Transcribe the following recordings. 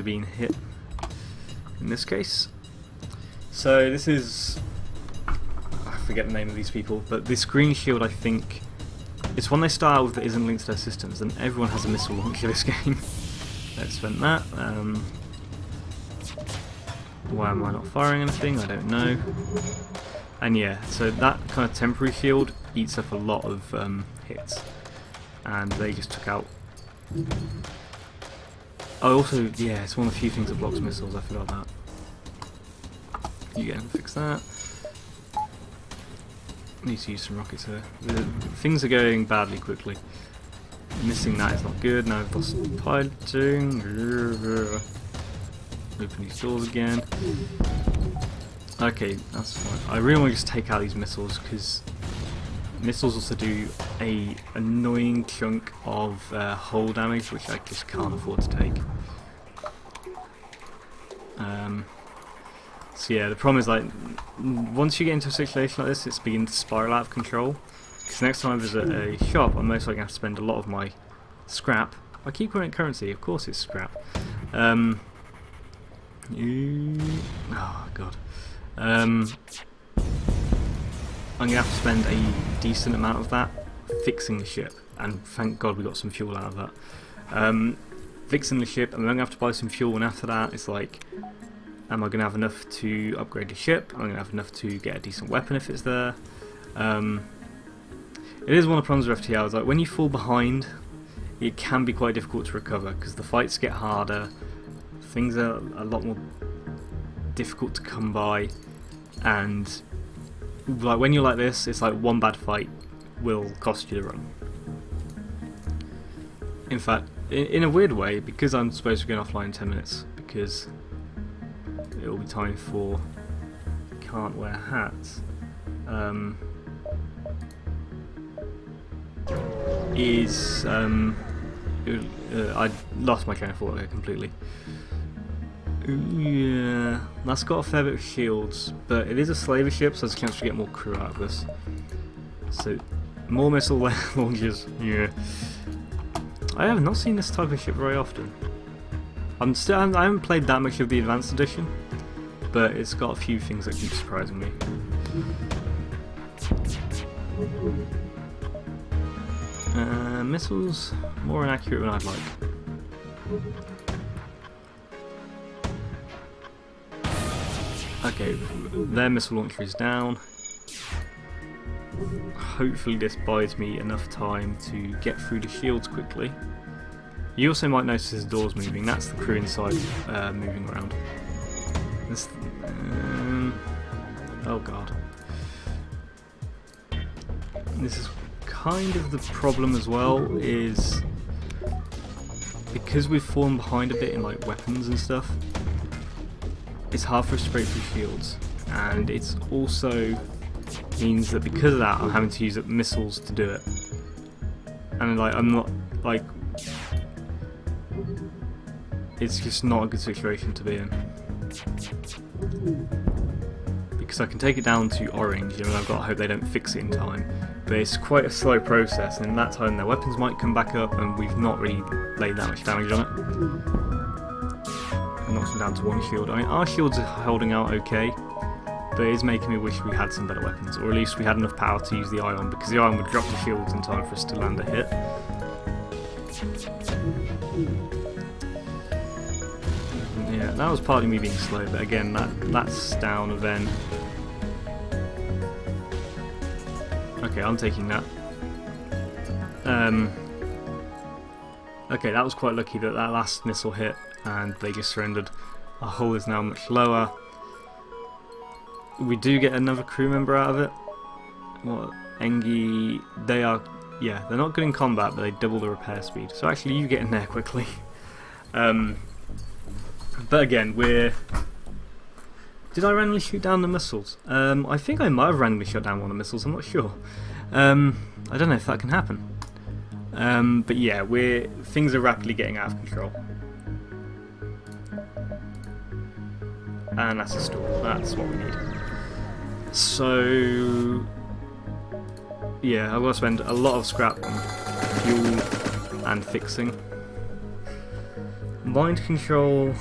being hit in this case. So this is, I forget the name of these people, but this green shield, I think it's one they start out with that isn't linked to their systems, and everyone has a missile launcher this game. Let's spend that. Why am I not firing anything? I don't know. And yeah, so that kind of temporary shield eats up a lot of hits, and they just took out. Oh, also, yeah, it's one of the few things that blocks missiles. I forgot that. You get to fix that. Need to use some rockets here. Things are going badly quickly. Missing that is not good. Now I've lost piloting. Open these doors again. Okay, that's fine. I really want to just take out these missiles because missiles also do a annoying chunk of hull damage, which I just can't afford to take. So yeah, the problem is, like, once you get into a situation like this, it's beginning to spiral out of control. Because next time I visit a shop, I'm most likely going to have to spend a lot of my scrap. I keep calling it currency, of course it's scrap. Oh god. I'm going to have to spend a decent amount of that fixing the ship, and thank god we got some fuel out of that. Fixing the ship, and then I'm going to have to buy some fuel, and after that it's like, am I going to have enough to upgrade the ship? Am I going to have enough to get a decent weapon if it's there? It is one of the problems with FTL, is like when you fall behind, it can be quite difficult to recover because the fights get harder, things are a lot more difficult to come by, and like when you're like this, it's like one bad fight will cost you the run. In fact, in a weird way, because I'm supposed to be going offline in 10 minutes, because it will be time for can't wear hats. I lost my train of thought there completely. Yeah, that's got a fair bit of shields, but it is a slaver ship, so there's a chance to get more crew out of this. So, more missile launchers. Yeah, I have not seen this type of ship very often. I haven't played that much of the Advanced Edition, but it's got a few things that keep surprising me. Missiles more inaccurate than I'd like. Okay, their missile launcher is down. Hopefully this buys me enough time to get through the shields quickly. You also might notice the doors moving. That's the crew inside moving around. This, oh god. This is kind of the problem as well, is because we've fallen behind a bit in like weapons and stuff, it's hard for us to break through shields, and it's also means that because of that I'm having to use missiles to do it, and like I'm not like, it's just not a good situation to be in, because I can take it down to orange, and I've got to hope they don't fix it in time, but it's quite a slow process, and in that time their weapons might come back up and we've not really laid that much damage on it. I knocked them down to one shield. I mean, our shields are holding out okay, but it is making me wish we had some better weapons, or at least we had enough power to use the ion, because the ion would drop the shields in time for us to land a hit. Yeah, that was partly me being slow, but again, that's down a then. Okay, I'm taking that. Okay, that was quite lucky that that last missile hit and they just surrendered. Our hull is now much lower. We do get another crew member out of it. What? Engi, they are, yeah, they're not good in combat, but they double the repair speed. So actually you get in there quickly. But again, we're... Did I randomly shoot down the missiles? I think I might have randomly shot down one of the missiles, I'm not sure. I don't know if that can happen. But yeah, things are rapidly getting out of control. And that's a stall, that's what we need. So... yeah, I've got to spend a lot of scrap on fuel and fixing. mind control.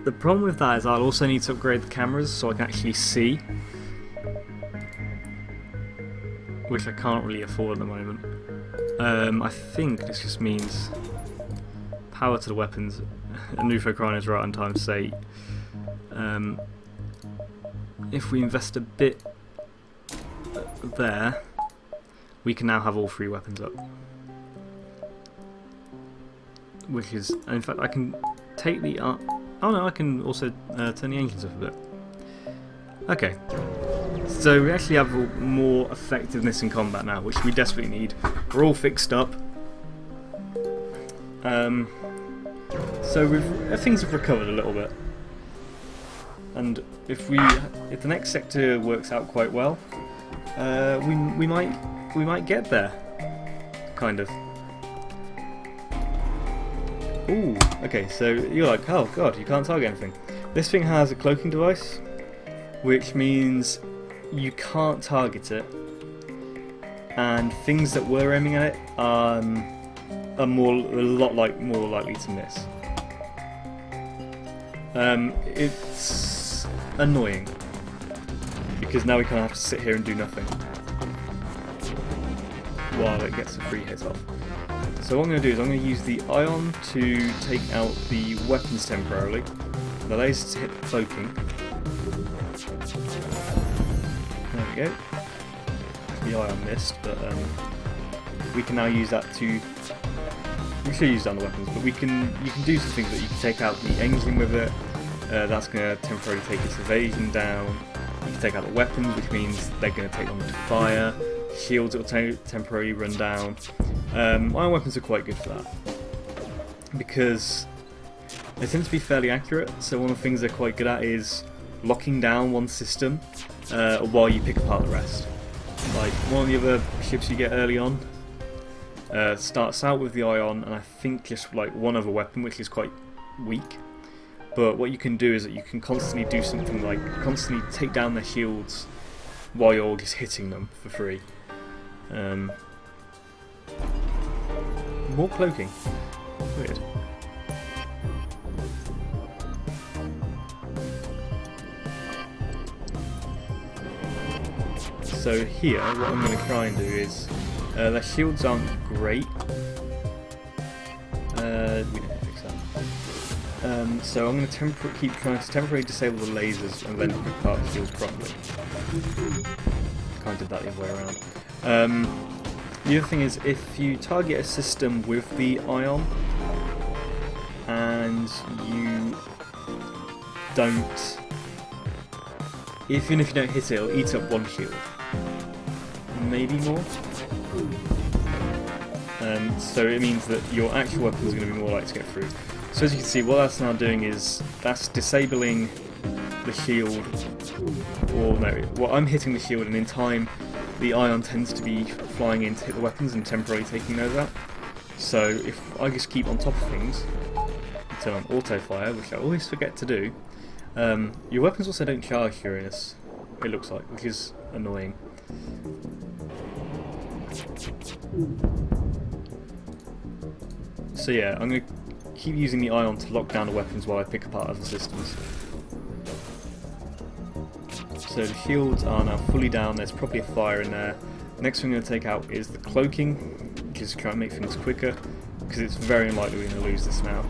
The problem with that is I'll also need to upgrade the cameras so I can actually see, which I can't really afford at the moment. I think this just means power to the weapons. Anufo is right on time to say, if we invest a bit there, we can now have all 3 weapons up. Which is, in fact, I can take the... oh no, I can also turn the engines up a bit. Okay, so we actually have more effectiveness in combat now, which we desperately need. We're all fixed up. So things have recovered a little bit. And if the next sector works out quite well, we might get there, kind of. Ooh, okay, so you're like, oh god, you can't target anything. This thing has a cloaking device, which means you can't target it, and things that were aiming at it are a lot more likely to miss. It's annoying because now we kind of have to sit here and do nothing while it gets a free hit off. So what I'm going to do is I'm going to use the ion to take out the weapons temporarily, the lasers to hit the cloaking. There we go. The ion missed, but we can now use that to... We should use that on the weapons, but you can do some things that you can take out the engine with it. That's going to temporarily take its evasion down. You can take out the weapons, which means they're going to take longer to fire. Shields it will temporarily run down. Ion weapons are quite good for that because they tend to be fairly accurate. So one of the things they're quite good at is locking down one system while you pick apart the rest. Like one of the other ships you get early on starts out with the ion and I think just like one other weapon, which is quite weak. But what you can do is that you can constantly do something like constantly take down their shields while you're just hitting them for free. More cloaking. Weird. So here, what I'm going to try and do is, their shields aren't great. We don't fix that. So I'm going to keep trying to temporarily disable the lasers and then pick apart the shields properly. Kind of did that the other way around. The other thing is, if you target a system with the ion and you don't, even if you don't hit it, it'll eat up one shield, maybe more. So it means that your actual weapon is going to be more likely to get through. So as you can see, what that's now doing is that's disabling the shield, or no, well, I'm hitting the shield, and in time the ion tends to be flying in to hit the weapons and temporarily taking those out. So if I just keep on top of things, turn on auto fire, which I always forget to do, your weapons also don't charge during this, it looks like, which is annoying. So yeah, I'm going to keep using the ion to lock down the weapons while I pick apart other systems. So the shields are now fully down, there's probably a fire in there. The next thing I'm going to take out is the cloaking, just to try and make things quicker, because it's very unlikely we're going to lose this now.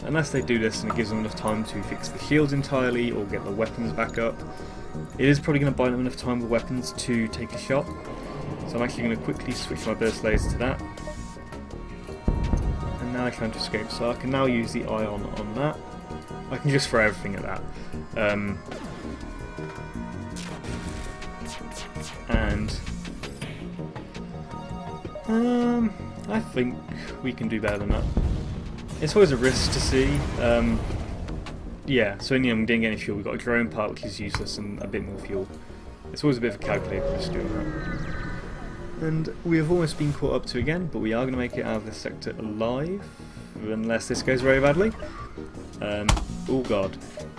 Unless they do this and it gives them enough time to fix the shields entirely or get the weapons back up. It is probably going to buy them enough time with weapons to take a shot. So I'm actually going to quickly switch my burst laser to that. And now I try to escape, so I can now use the ion on that. I can just throw everything at that. I think we can do better than that. It's always a risk to see. Yeah, so in the end we didn't get any fuel. We got a drone part which is useless and a bit more fuel. It's always a bit of a calculated risk doing that. And we have almost been caught up to again, but we are going to make it out of this sector alive, unless this goes very badly. Oh god,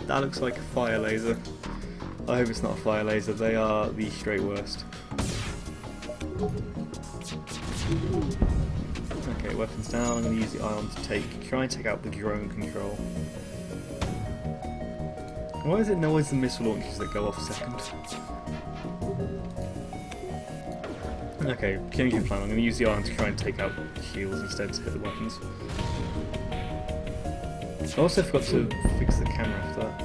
that looks like a fire laser. I hope it's not a fire laser, they are the straight worst. Okay, weapons down. I'm going to use the ion to try and take out the drone control. Why is it always the missile launchers that go off second? Okay, change your plan. I'm going to use the iron to try and take out shields instead to hit the weapons. I also forgot to fix the camera after that.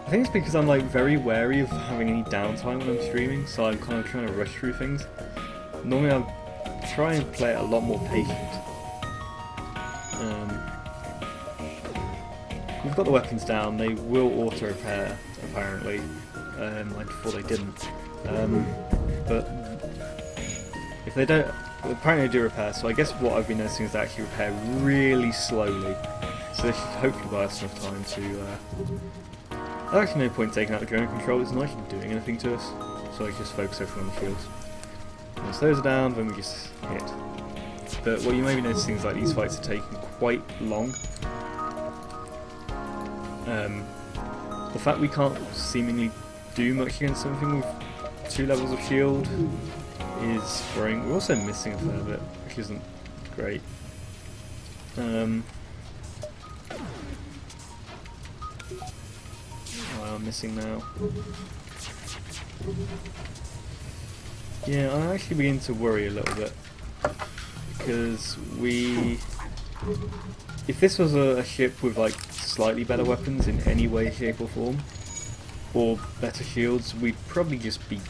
I think it's because I'm like very wary of having any downtime when I'm streaming, so I'm kind of trying to rush through things. Normally I try and play it a lot more patient. We've got the weapons down. They will auto repair apparently. I thought they didn't, but if they don't, apparently they do repair. So I guess what I've been noticing is they actually repair really slowly. So they should hopefully buy us enough time to. There's actually no point taking out the drone control. It's not actually doing anything to us. So I just focus everything on the shields. Once those are down, then we just hit. But what you may be noticing is like these fights are taking quite long. The fact we can't seemingly do much against something with 2 levels of shield is worrying. We're also missing a fair bit, which isn't great. Oh, I'm missing now. Yeah, I'm actually beginning to worry a little bit because if this was a ship with like slightly better weapons in any way, shape or form, or better shields, we'd probably just be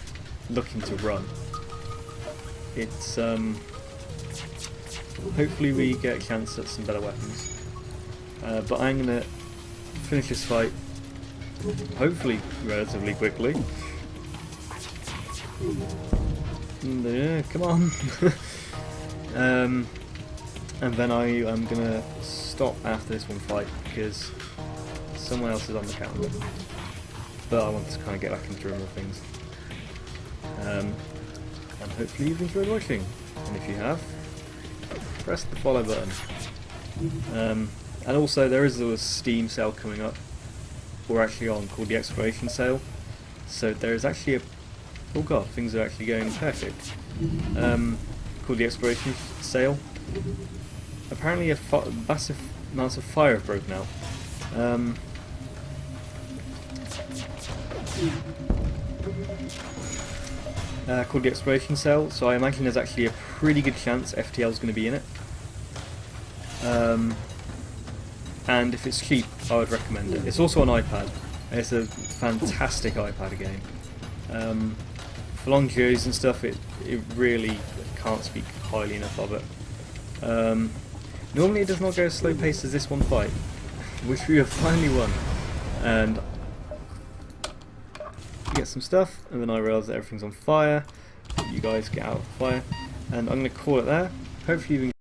looking to run. It's hopefully we get a chance at some better weapons. But I'm gonna finish this fight hopefully relatively quickly. Yeah, come on. And then I am gonna stop after this one fight because someone else is on the calendar. But I want to kind of get back into room of things. And hopefully you've enjoyed watching. And if you have, press the follow button. And also there is a Steam sale coming up. We're actually on, called the Exploration Sale. So there is actually a... Oh god, things are actually going perfect. Called the Exploration Sale. Apparently a massive amounts of fire have broken out. Called the Exploration Sale, so I imagine there's actually a pretty good chance FTL is going to be in it. And if it's cheap, I would recommend it. It's also on iPad. It's a fantastic iPad game. For long journeys and stuff, it really can't speak highly enough of it. Normally it does not go as slow paced as this one fight, which we have finally won. And get some stuff, and then I realise that everything's on fire. You guys get out of fire, and I'm going to call it there. Hopefully you